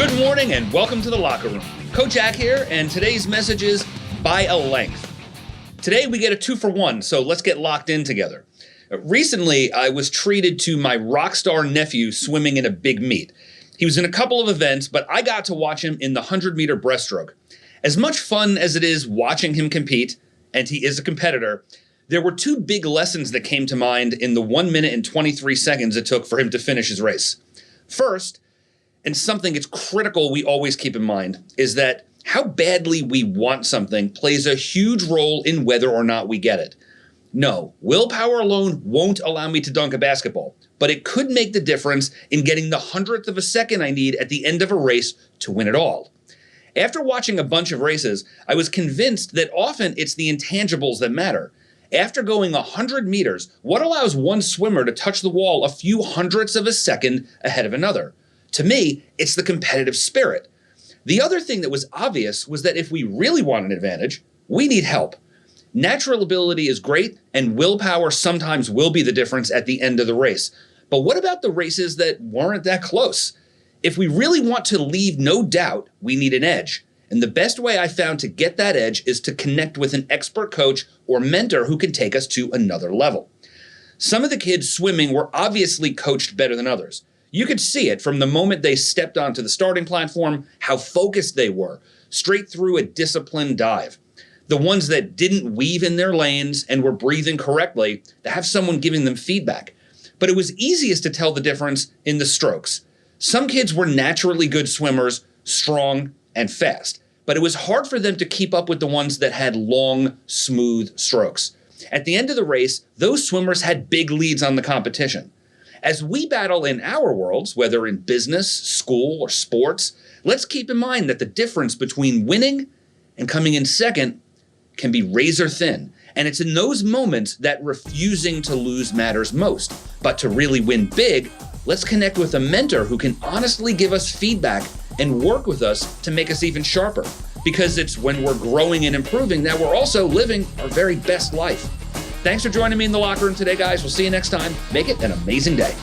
Good morning and welcome to the locker room. Coach Ack here, and today's message is by a length. Today we get a 2-for-1, so let's get locked in together. Recently, I was treated to my rock star nephew swimming in a big meet. He was in a couple of events, but I got to watch him in the 100-meter breaststroke. As much fun as it is watching him compete, and he is a competitor, there were two big lessons that came to mind in the 1 minute and 23 seconds it took for him to finish his race. First, and something it's critical we always keep in mind, is that how badly we want something plays a huge role in whether or not we get it. No, willpower alone won't allow me to dunk a basketball, but it could make the difference in getting the 100th of a second I need at the end of a race to win it all. After watching a bunch of races, I was convinced that often it's the intangibles that matter. After going 100 meters, what allows one swimmer to touch the wall a few hundredths of a second ahead of another? To me, it's the competitive spirit. The other thing that was obvious was that if we really want an advantage, we need help. Natural ability is great, and willpower sometimes will be the difference at the end of the race. But what about the races that weren't that close? If we really want to leave no doubt, we need an edge. And the best way I found to get that edge is to connect with an expert coach or mentor who can take us to another level. Some of the kids swimming were obviously coached better than others. You could see it from the moment they stepped onto the starting platform, how focused they were, straight through a disciplined dive. The ones that didn't weave in their lanes and were breathing correctly, to have someone giving them feedback. But it was easiest to tell the difference in the strokes. Some kids were naturally good swimmers, strong and fast, but it was hard for them to keep up with the ones that had long, smooth strokes. At the end of the race, those swimmers had big leads on the competition. As we battle in our worlds, whether in business, school, or sports, let's keep in mind that the difference between winning and coming in second can be razor thin. And it's in those moments that refusing to lose matters most. But to really win big, let's connect with a mentor who can honestly give us feedback and work with us to make us even sharper. Because it's when we're growing and improving that we're also living our very best life. Thanks for joining me in the locker room today, guys. We'll see you next time. Make it an amazing day.